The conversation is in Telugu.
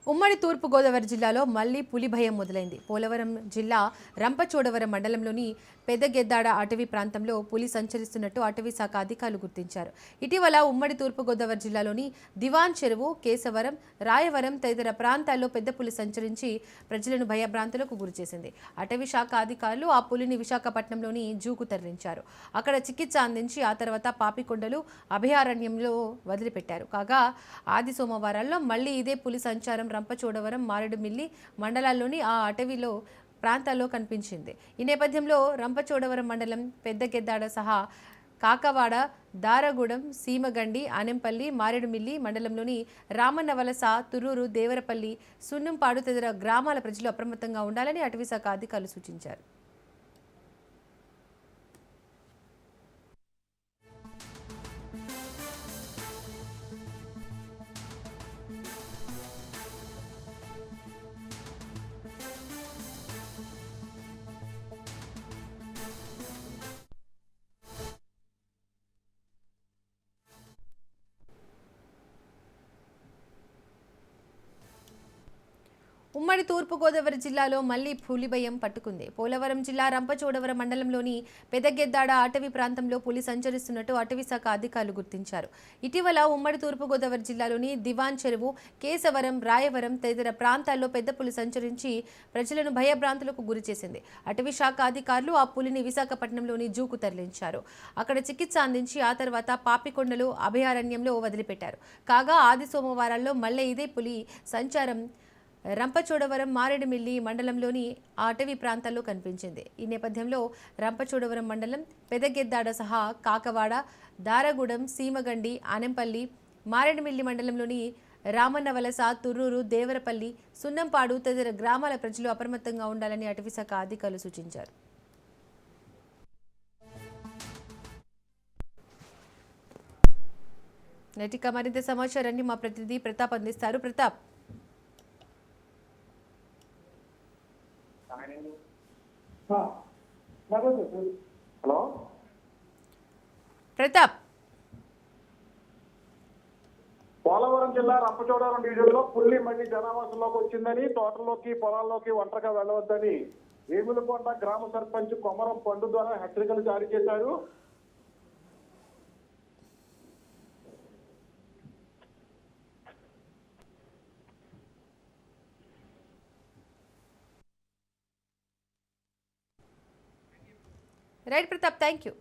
ఉమ్మడి తూర్పుగోదావరి జిల్లాలో మళ్లీ పులి భయం మొదలైంది. పోలవరం జిల్లా రంపచోడవరం మండలంలోని పెద్దగెద్దాడ అటవీ ప్రాంతంలో పులి సంచరిస్తున్నట్టు అటవీ శాఖ అధికారులు గుర్తించారు. ఇటీవల ఉమ్మడి తూర్పుగోదావరి జిల్లాలోని దివాన్ చెరువు, కేశవరం, రాయవరం తదితర ప్రాంతాల్లో పెద్ద పులి సంచరించి ప్రజలను భయభ్రాంతులకు గురిచేసింది. అటవీ శాఖ అధికారులు ఆ పులిని విశాఖపట్నంలోని జూకు తరలించారు. అక్కడ చికిత్స అందించి ఆ తర్వాత పాపికొండలు అభయారణ్యంలో వదిలిపెట్టారు. కాగా ఆది సోమవారాల్లో మళ్లీ ఇదే పులి సంచారం రంపచోడవరం, మారేడుమిల్లి మండలాల్లోని ఆ అటవీలో ప్రాంతాల్లో కనిపించింది. ఈ నేపథ్యంలో రంపచోడవరం మండలం పెద్దగెద్దాడ సహా కాకవాడ, దారగూడెం, సీమగండి, ఆనెంపల్లి, మారేడుమిల్లి మండలంలోని రామన్నవలస, తుర్రూరు, దేవరపల్లి, సున్నంపాడు తదితర గ్రామాల ప్రజలు అప్రమత్తంగా ఉండాలని అటవీశాఖ అధికారులు సూచించారు. ఉమ్మడి తూర్పుగోదావరి జిల్లాలో మళ్లీ పులి భయం పట్టుకుంది. పోలవరం జిల్లా రంపచోడవరం మండలంలోని పెదగెద్దాడ అటవీ ప్రాంతంలో పులి సంచరిస్తున్నట్టు అటవీ శాఖ అధికారులు గుర్తించారు. ఇటీవల ఉమ్మడి తూర్పుగోదావరి జిల్లాలోని దివాన్ చెరువు, కేశవరం, రాయవరం తదితర ప్రాంతాల్లో పెద్ద పులి సంచరించి ప్రజలను భయభ్రాంతులకు గురిచేసింది. అటవీ శాఖ అధికారులు ఆ పులిని విశాఖపట్నంలోని జూకు తరలించారు. అక్కడ చికిత్స అందించి ఆ తర్వాత పాపికొండలు అభయారణ్యంలో వదిలిపెట్టారు. కాగా ఆది సోమవారాల్లో మళ్లీ ఇదే పులి సంచారం రంపచోడవరం, మారేడుమిల్లి మండలంలోని ఆ అటవీ ప్రాంతాల్లో కనిపించింది. ఈ నేపథ్యంలో రంపచోడవరం మండలం పెదగెద్దాడ సహా కాకవాడ, దారగూడెం, సీమగండి, ఆనెంపల్లి, మారేడుమిల్లి మండలంలోని రామన్నవలస, తుర్రూరు, దేవరపల్లి, సున్నంపాడు తదితర గ్రామాల ప్రజలు అప్రమత్తంగా ఉండాలని అటవీశాఖ అధికారులు సూచించారు. నటిక మరింత సమాచారాన్ని మా ప్రతినిధి ప్రతాప్ అందిస్తారు. ప్రతాప్, హలో ప్రతాప్. పోలవరం జిల్లా రంపచోడవరం డివిజన్ లో పుల్లి మళ్లీ జనావాసంలోకి వచ్చిందని, తోటల్లోకి పొలాల్లోకి ఒంటరిగా వెళ్లవద్దని వేములకొండ గ్రామ సర్పంచ్ కొమరం పండు ద్వారా హెచ్చరికలు జారీ చేశారు. Right Pratap, thank you.